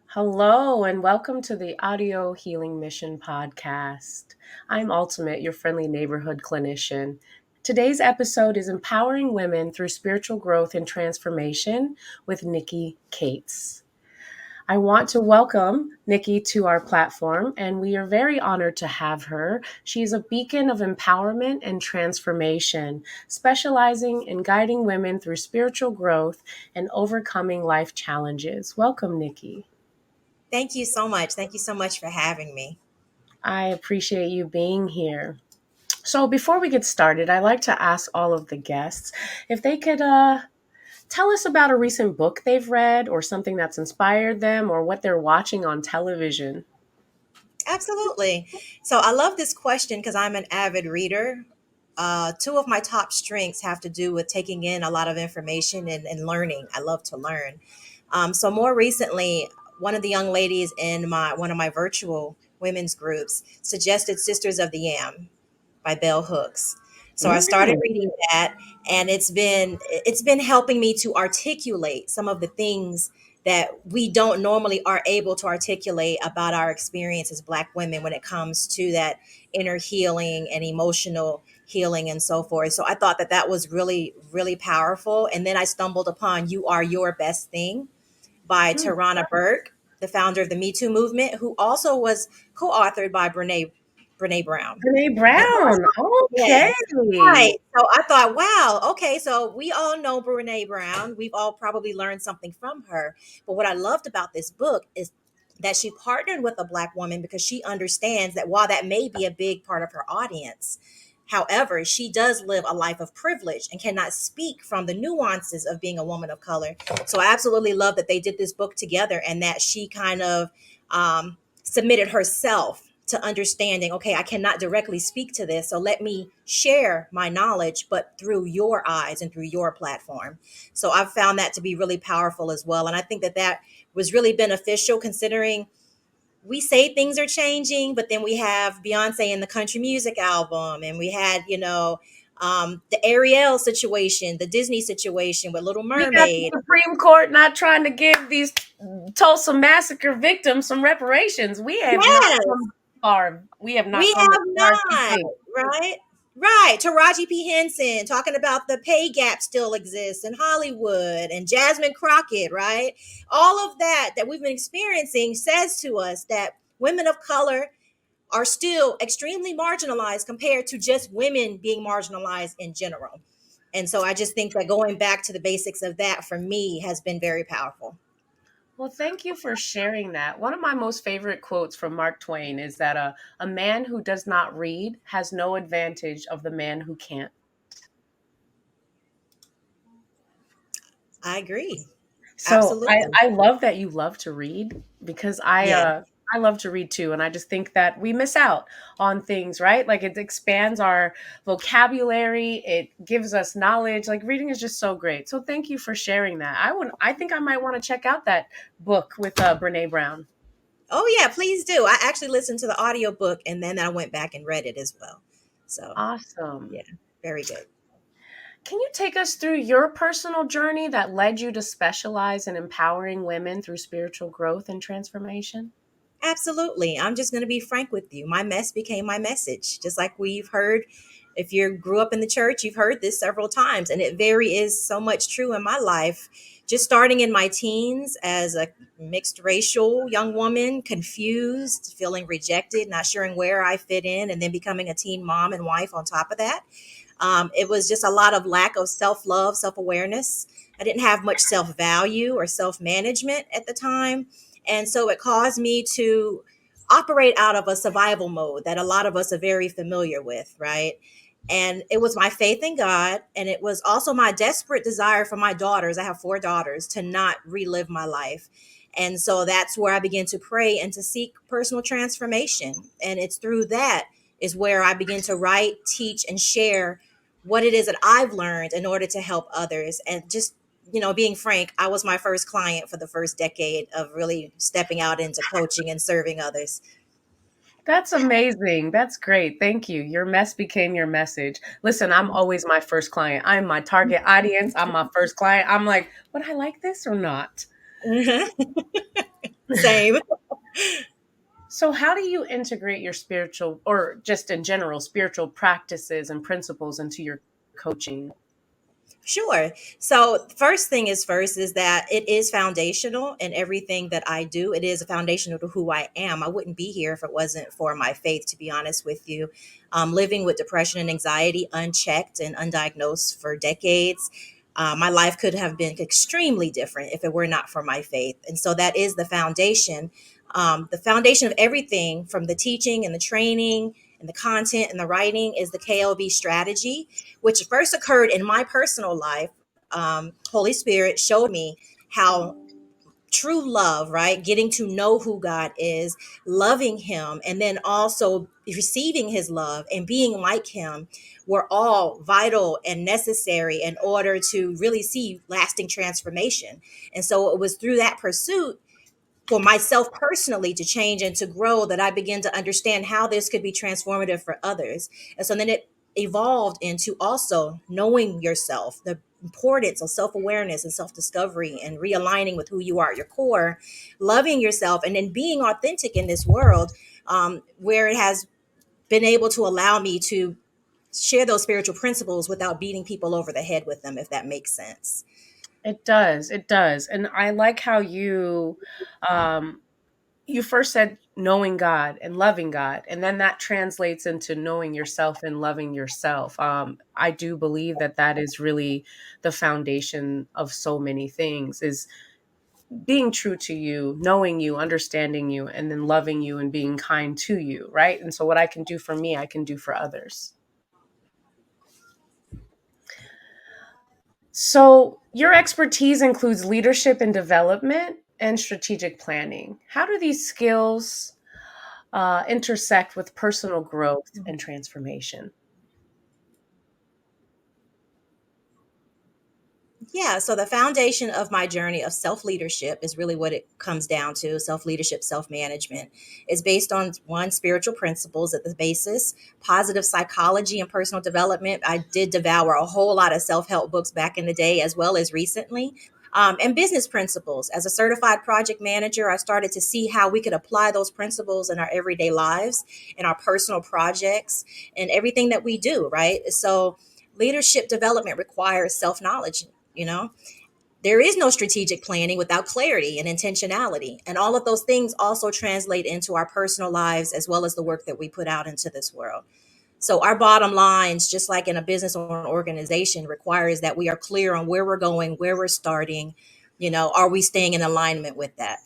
Hello, and welcome to the Audio Healing Mission podcast. I'm Ultimate, your friendly neighborhood clinician. Today's episode is Empowering Women Through Spiritual Growth and Transformation with Nikki Kates. I want to welcome Nikki to our platform, and we are very honored to have her. She's a beacon of empowerment and transformation, specializing in guiding women through spiritual growth and overcoming life challenges. Welcome, Nikki. Thank you so much. Thank you so much for having me. I appreciate you being here. So, before we get started, I like to ask all of the guests if they could tell us about a recent book they've read or something that's inspired them or what they're watching on television. Absolutely. So I love this question because I'm an avid reader. Two of my top strengths have to do with taking in a lot of information and learning. I love to learn. So more recently, one of the young ladies in one of my virtual women's groups suggested Sisters of the Yam by Bell Hooks. So I started Mm. reading that, and it's been helping me to articulate some of the things that we don't normally are able to articulate about our experience as Black women when it comes to that inner healing and emotional healing and so forth. So I thought that that was really, really powerful. And then I stumbled upon You Are Your Best Thing by Mm. Tarana Burke, the founder of the Me Too movement, who also was co-authored by Brene Brown. Brene And so I Brown. Okay. Yes. Right. So I thought, wow, okay, so we all know Brene Brown. We've all probably learned something from her. But what I loved about this book is that she partnered with a Black woman because she understands that while that may be a big part of her audience, however, she does live a life of privilege and cannot speak from the nuances of being a woman of color. So I absolutely love that they did this book together and that she kind of submitted herself to understanding, okay, I cannot directly speak to this. So let me share my knowledge, but through your eyes and through your platform. So I've found that to be really powerful as well. And I think that that was really beneficial considering we say things are changing, but then we have Beyonce in the country music album, and we had, the Ariel situation, the Disney situation with Little We got the Mermaid. Supreme Court not trying to give these Tulsa massacre victims some reparations. We have not Yes, come far. We have not we come as have far as we not, think. right? Right. Taraji P. Henson talking about the pay gap still exists in Hollywood, and Jasmine Crockett, right? All of that we've been experiencing says to us that women of color are still extremely marginalized compared to just women being marginalized in general. And so I just think that going back to the basics of that for me has been very powerful. Well, thank you for sharing that. One of my most favorite quotes from Mark Twain is that a man who does not read has no advantage of the man who can't. I agree. So Absolutely. I love that you love to read because Yeah. I love to read too, and I just think that we miss out on things, right? Like it expands our vocabulary, it gives us knowledge. Like reading is just so great. So thank you for sharing that. I think I might want to check out that book with Brene Brown. Oh yeah, please do. I actually listened to the audiobook and then I went back and read it as well. So Awesome. yeah, very good. Can you take us through your personal journey that led you to specialize in empowering women through spiritual growth and transformation? Absolutely. I'm just going to be frank with you. My mess became my message. Just like we've heard, if you grew up in the church, you've heard this several times. And it very is so much true in my life. Just starting in my teens as a mixed racial young woman, confused, feeling rejected, not sure where I fit in, and then becoming a teen mom and wife on top of that. It was just a lot of lack of self love, self awareness. I didn't have much self value or self management at the time. And so it caused me to operate out of a survival mode that a lot of us are very familiar with, right? And it was my faith in God. And it was also my desperate desire for my daughters. I have four daughters to not relive my life. And so that's where I began to pray and to seek personal transformation. And it's through that is where I begin to write, teach, and share what it is that I've learned in order to help others. And just, being frank, I was my first client for the first decade of really stepping out into coaching and serving others. That's amazing. That's great. Thank you. Your mess became your message. Listen, I'm always my first client. I'm my target audience. I'm my first client. I'm like, would I like this or not? Mhm. Same. So, how do you integrate your spiritual, or just in general, spiritual practices and principles into your coaching? Sure. So, first thing is first is that it is foundational in everything that I do. It is foundational to who I am. I wouldn't be here if it wasn't for my faith, to be honest with you. Living with depression and anxiety unchecked and undiagnosed for decades. My life could have been extremely different if it were not for my faith. And so that is the foundation. The foundation of everything from the teaching and the training and the content and the writing is the KLB strategy, which first occurred in my personal life. Holy Spirit showed me how true love, right? Getting to know who God is, loving Him, and then also receiving His love and being like Him were all vital and necessary in order to really see lasting transformation. And so it was through that pursuit for myself personally to change and to grow that I began to understand how this could be transformative for others. And so then it evolved into also knowing yourself, the importance of self awareness and self discovery and realigning with who you are at your core, loving yourself, and then being authentic in this world, where it has been able to allow me to share those spiritual principles without beating people over the head with them, if that makes sense. It does. It does. And I like how um, you first said knowing God and loving God, and then that translates into knowing yourself and loving yourself. I do believe that that is really the foundation of so many things, is being true to you, knowing you, understanding you, and then loving you and being kind to you, right? And so what I can do for me, I can do for others. So your expertise includes leadership and development and strategic planning. How do these skills intersect with personal growth and transformation? Yeah, so the foundation of my journey of self leadership is really what it comes down to. Self leadership, self management is based on one, spiritual principles at the basis, positive psychology and personal development. I did devour a whole lot of self help books back in the day as well as recently. And business principles. As a certified project manager, I started to see how we could apply those principles in our everyday lives, in our personal projects, and everything that we do, right? So, leadership development requires self knowledge. You know, there is no strategic planning without clarity and intentionality. And all of those things also translate into our personal lives as well as the work that we put out into this world. So, our bottom lines, just like in a business or an organization, requires that we are clear on where we're going, where we're starting. Are we staying in alignment with that?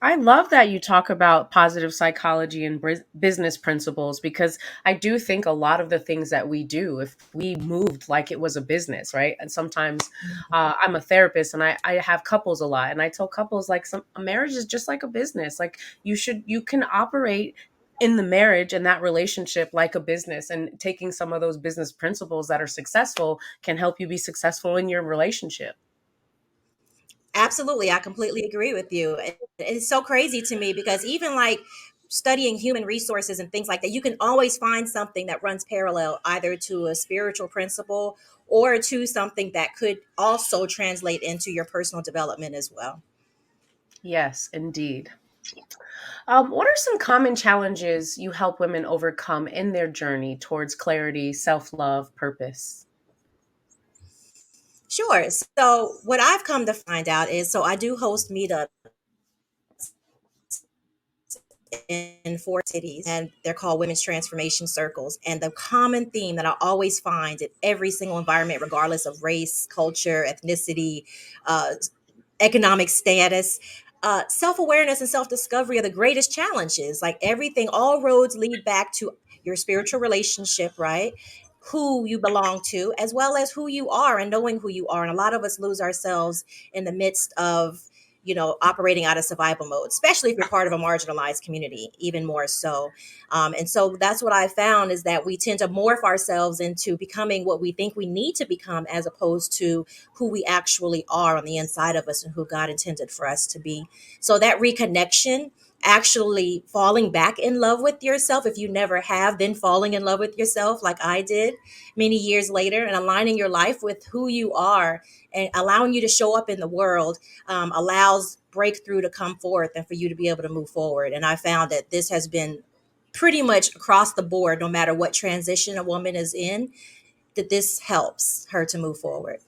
I love that you talk about positive psychology and business principles, because I do think a lot of the things that we do, if we moved like it was a business, right? And sometimes I'm a therapist and I have couples a lot. And I tell couples, like, a marriage is just like a business. Like, you can operate in the marriage and that relationship like a business, and taking some of those business principles that are successful can help you be successful in your relationship. Absolutely. I completely agree with you. And it's so crazy to me because even like studying human resources and things like that, you can always find something that runs parallel either to a spiritual principle or to something that could also translate into your personal development as well. Yes, indeed. What are some common challenges you help women overcome in their journey towards clarity, self love, purpose? Sure. So, what I've come to find out is so I do host meetups in 4 cities, and they're called Women's Transformation Circles. And the common theme that I always find in every single environment, regardless of race, culture, ethnicity, uh, economic status, self awareness and self discovery are the greatest challenges. Like everything, all roads lead back to your spiritual relationship, right? Who you belong to, as well as who you are and knowing who you are. And a lot of us lose ourselves in the midst of operating out of survival mode, especially if you're part of a marginalized community, even more so. And so that's what I found is that we tend to morph ourselves into becoming what we think we need to become, as opposed to who we actually are on the inside of us and who God intended for us to be. So that reconnection actually falling back in love with yourself if you never have been falling in love with yourself like I did many years later, and aligning your life with who you are and allowing you to show up in the world, allows breakthrough to come forth and for you to be able to move forward. And I found that this has been pretty much across the board, no matter what transition a woman is in, that this helps her to move forward.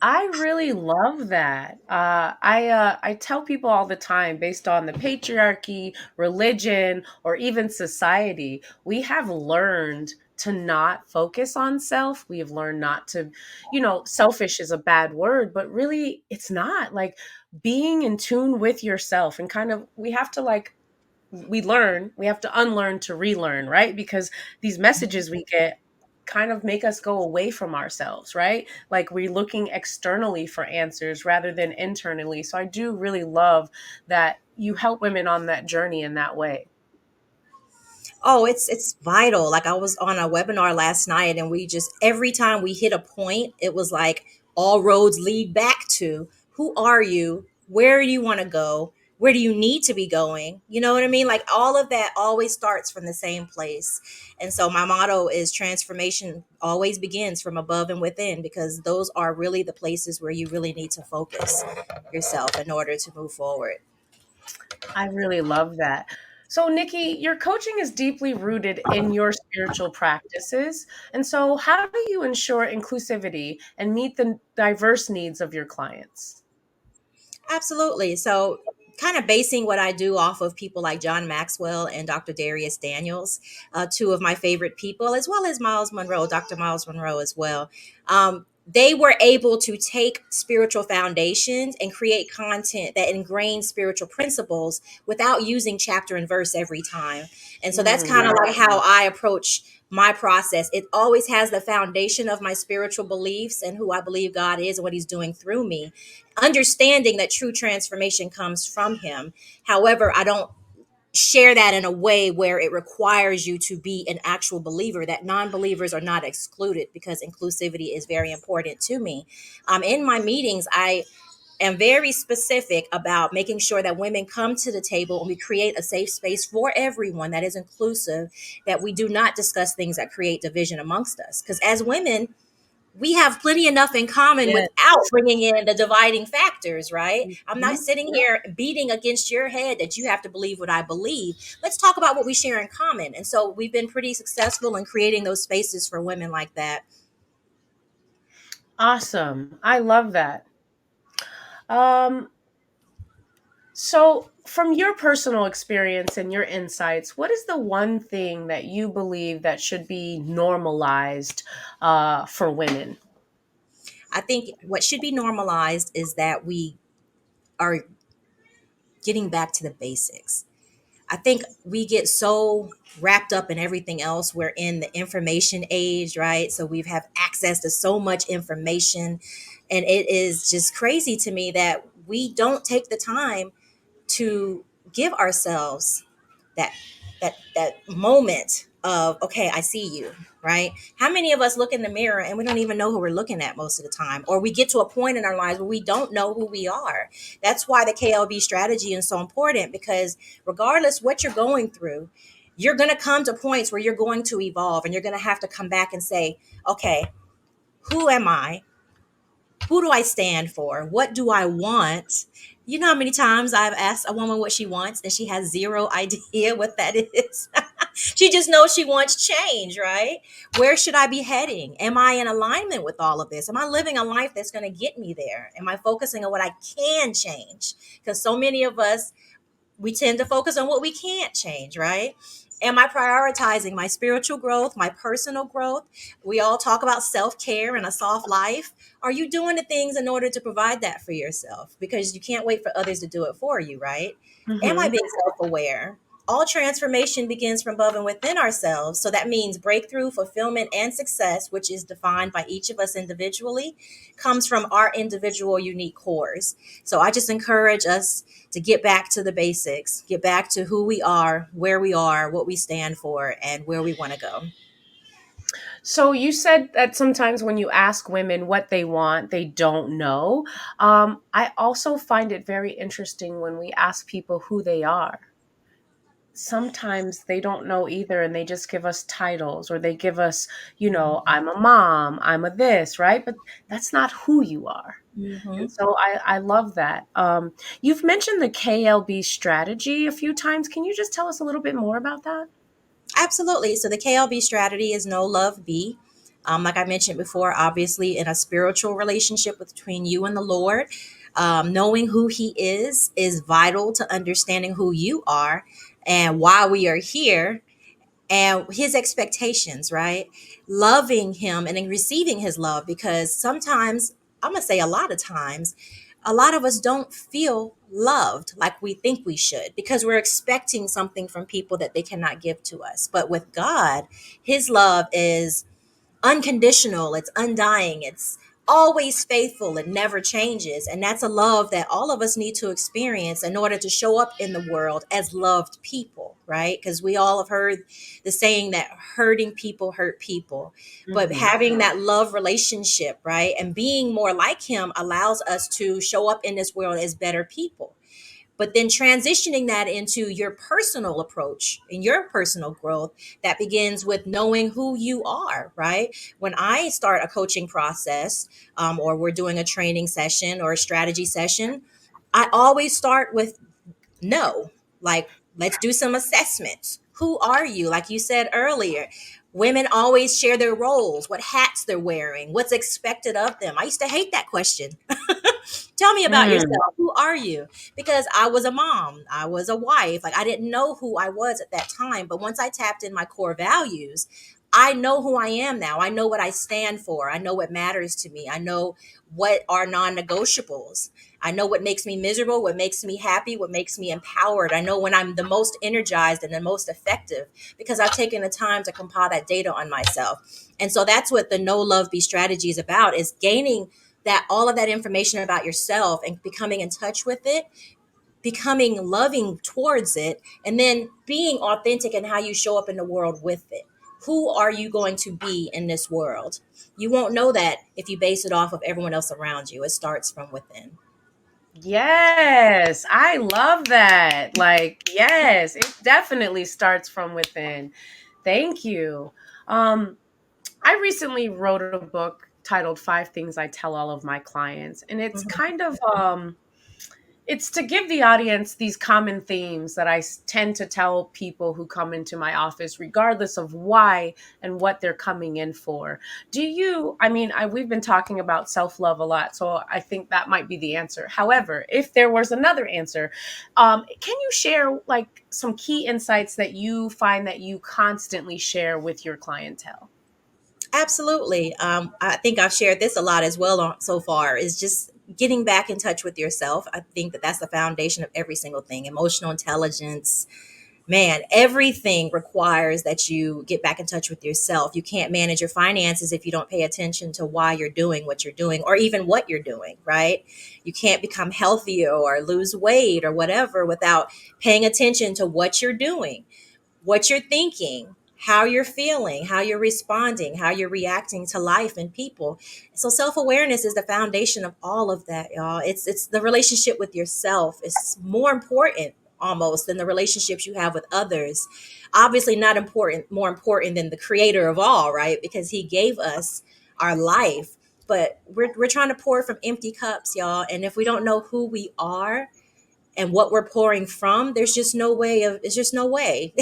I really love that. I tell people all the time, based on the patriarchy, religion, or even society, we have learned to not focus on self. We have learned not to, selfish is a bad word, but really it's not. Like being in tune with yourself, and kind of we have to like we have to unlearn to relearn, right? Because these messages we get kind of make us go away from ourselves, right? Like we're looking externally for answers rather than internally. So I do really love that you help women on that journey in that way. Oh, it's vital. Like I was on a webinar last night and we just every time we hit a point, it was like all roads lead back to who are you? Where do you want to go? Where do you need to be going? You know what I mean? Like all of that always starts from the same place. And so my motto is transformation always begins from above and within, because those are really the places where you really need to focus yourself in order to move forward. I really love that. So, Nikki, your coaching is deeply rooted in your spiritual practices. And so, how do you ensure inclusivity and meet the diverse needs of your clients? Absolutely. So, kind of basing what I do off of people like John Maxwell and Dr. Darius Daniels, two of my favorite people, as well as Miles Monroe, Dr. Miles Monroe as well. They were able to take spiritual foundations and create content that ingrains spiritual principles without using chapter and verse every time. And so that's kind of like how I approach my process. It always has the foundation of my spiritual beliefs and who I believe God is and what He's doing through me, understanding that true transformation comes from Him. However, I don't share that in a way where it requires you to be an actual believer, that non-believers are not excluded, because inclusivity is very important to me. In my meetings, I am very specific about making sure that women come to the table and we create a safe space for everyone that is inclusive, that we do not discuss things that create division amongst us, because as women we have plenty enough in common Yes. without bringing in the dividing factors, right? I'm not Mhm. sitting here beating against your head that you have to believe what I believe. Let's talk about what we share in common. And so we've been pretty successful in creating those spaces for women like that. Awesome. I love that. Um, so, from your personal experience and your insights, what is the one thing that you believe that should be normalized for women? I think what should be normalized is that we are getting back to the basics. I think we get so wrapped up in everything else. We're in the information age, right? So we have access to so much information. And it is just crazy to me that we don't take the time to give ourselves that that moment of, okay, I see you, right? How many of us look in the mirror and we don't even know who we're looking at most of the time, or we get to a point in our lives where we don't know who we are? That's why the KLB strategy is so important, because regardless what you're going through, you're going to come to points where you're going to evolve and you're going to have to come back and say, okay, who am I? Who do I stand for? What do I want? You know how many times I've asked a woman what she wants and she has zero idea what that is? She just knows she wants change, right? Where should I be heading? Am I in alignment with all of this? Am I living a life that's going to get me there? Am I focusing on what I can change? Because so many of us, we tend to focus on what we can't change, right? Am I prioritizing my spiritual growth, my personal growth? We all talk about self care and a soft life. Are you doing the things in order to provide that for yourself? Because you can't wait for others to do it for you, right? Am I Hmm. being self aware? All transformation begins from above and within ourselves. So that means breakthrough, fulfillment, and success, which is defined by each of us individually, comes from our individual unique cores. So I just encourage us to get back to the basics, get back to who we are, where we are, what we stand for, and where we want to go. So you said that sometimes when you ask women what they want, they don't know. I also find it very interesting when we ask people who they are. Sometimes they don't know either, and they just give us titles, or they give us, I'm a mom, I'm a this, right? But that's not who you are. Mm-hmm. And so I love that. You've mentioned the KLB strategy a few times. Can you just tell us a little bit more about that? Absolutely. So the KLB strategy is no love be. Like I mentioned before, obviously in a spiritual relationship between you and the Lord, knowing who He is vital to understanding who you are and why we are here and His expectations, right? Loving Him and then receiving His love, because sometimes, I'm going to say a lot of times, a lot of us don't feel loved like we think we should because we're expecting something from people that they cannot give to us. But with God, His love is unconditional, it's undying, it's always faithful, it never changes. And that's a love that all of us need to experience in order to show up in the world as loved people, right? Because we all have heard the saying that hurting people hurt people. But Hmm. having that love relationship, right, and being more like Him allows us to show up in this world as better people, but then transitioning that into your personal approach and your personal growth, that begins with knowing who you are, right? When I start a coaching process, or we're doing a training session or a strategy session, I always start with no. Like, let's do some assessments. Who are you? Like you said earlier, women always share their roles, what hats they're wearing, what's expected of them. I used to hate that question. Tell me about Mm. yourself. Who are you? Because I was a mom, I was a wife. Like, I didn't know who I was at that time. But once I tapped in my core values, I know who I am now. I know what I stand for. I know what matters to me. I know what are non negotiables. I know what makes me miserable, what makes me happy, what makes me empowered. I know when I'm the most energized and the most effective because I've taken the time to compile that data on myself. And so that's what the no love be strategy is about, is gaining that all of that information about yourself and becoming in touch with it, becoming loving towards it, and then being authentic in how you show up in the world with it. Who are you going to be in this world? You won't know that if you base it off of everyone else around you. It starts from within. Yes, I love that. Like, yes, it definitely starts from within. Thank you. Um, I recently wrote a book titled Five Things I Tell All of My Clients, and it's Mhm. kind of it's to give the audience these common themes that tend to tell people who come into my office, regardless of why and what they're coming in for. We've been talking about self love a lot, so I think that might be the answer. However, if there was another answer, can you share like some key insights that you find that you constantly share with your clientele? Absolutely. I think I've shared this a lot as well so far, is just getting back in touch with yourself. I think that that's the foundation of every single thing. Emotional intelligence, man, everything requires that you get back in touch with yourself. You can't manage your finances if you don't pay attention to why you're doing what you're doing or even what you're doing, right? You can't become healthier or lose weight or whatever without paying attention to what you're doing, what you're thinking, how you're feeling, how you're responding, how you're reacting to life and people. So self-awareness is the foundation of all of that, y'all. It's the relationship with yourself. It's more important almost than the relationships you have with others. Obviously not important, more important than the creator of all, right? Because he gave us our life. But we're trying to pour from empty cups, y'all. And if we don't know who we are and what we're pouring from, there's just no way of, it's just no way.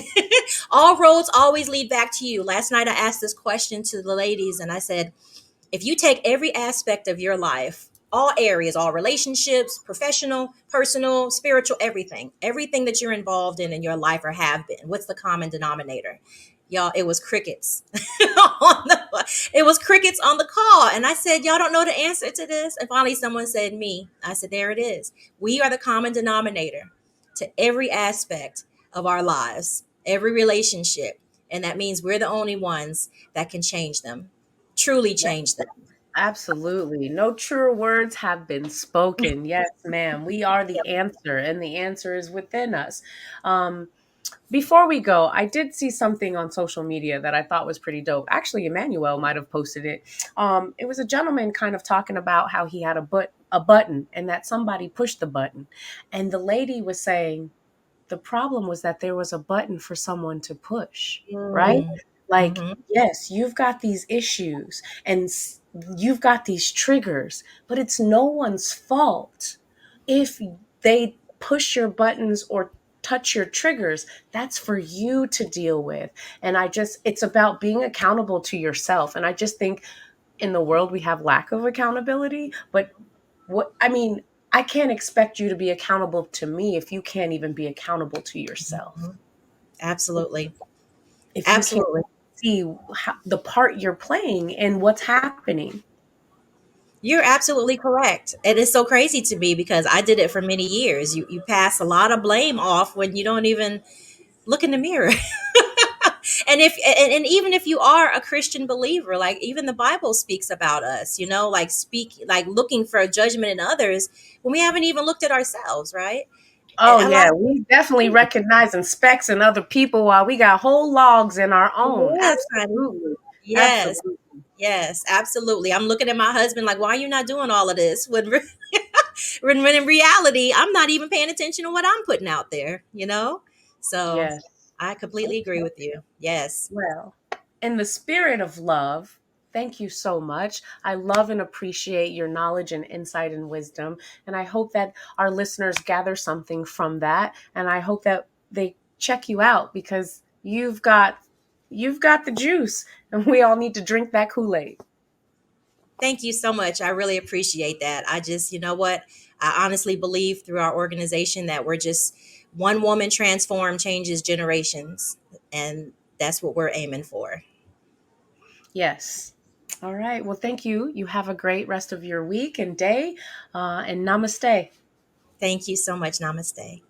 All roads always lead back to you. Last night I asked this question to the ladies and I said, if you take every aspect of your life, all areas, all relationships, professional, personal, spiritual, everything that you're involved in your life or have been, what's the common denominator? Y'all, it was crickets. It was crickets on the call. And I said, y'all don't know the answer to this? And finally someone said me. I said, there it is. We are the common denominator to every aspect of our lives, every relationship. And that means we're the only ones that can change them, truly change them. Absolutely. No truer words have been spoken. Yes, ma'am. We are the answer, and the answer is within us. Um, Before we go, I did see something on social media that I thought was pretty dope. Actually, Emmanuel might have posted it. It was a gentleman kind of talking about how he had a button and that somebody pushed the button. And the lady was saying, the problem was that there was a button for someone to push, right? Mm. Like, Hmm. yes, you've got these issues and you've got these triggers, but it's no one's fault if they push your buttons or touch your triggers. That's for you to deal with. And it's about being accountable to yourself. And I just think in the world we have lack of accountability, but I mean, I can't expect you to be accountable to me if you can't even be accountable to yourself. Absolutely. If you can't Absolutely. see the part you're playing and what's happening. You're absolutely correct. It is so crazy to me because I did it for many years. You pass a lot of blame off when you don't even look in the mirror. And even if you are a Christian believer, like even the Bible speaks about us, like looking for a judgment in others when we haven't even looked at ourselves, right? And Oh a lot yeah, we definitely recognizing specks in other people while we got whole logs in our own. yes, honey. Absolutely. Yes. Absolutely. Yes, absolutely. I'm looking at my husband like, why are you not doing all of this? When in reality, I'm not even paying attention to what I'm putting out there? So Yes. I completely agree with you. Yes. Well, in the spirit of love, thank you so much. I love and appreciate your knowledge and insight and wisdom. And I hope that our listeners gather something from that. And I hope that they check you out because you've got the juice and we all need to drink that Kool-Aid. Thank you so much. I really appreciate that. I just, you know what? I honestly believe through our organization that we're just one woman transform changes generations. And that's what we're aiming for. Yes. All right. Well, thank you. You have a great rest of your week and day. And namaste. Thank you so much. Namaste.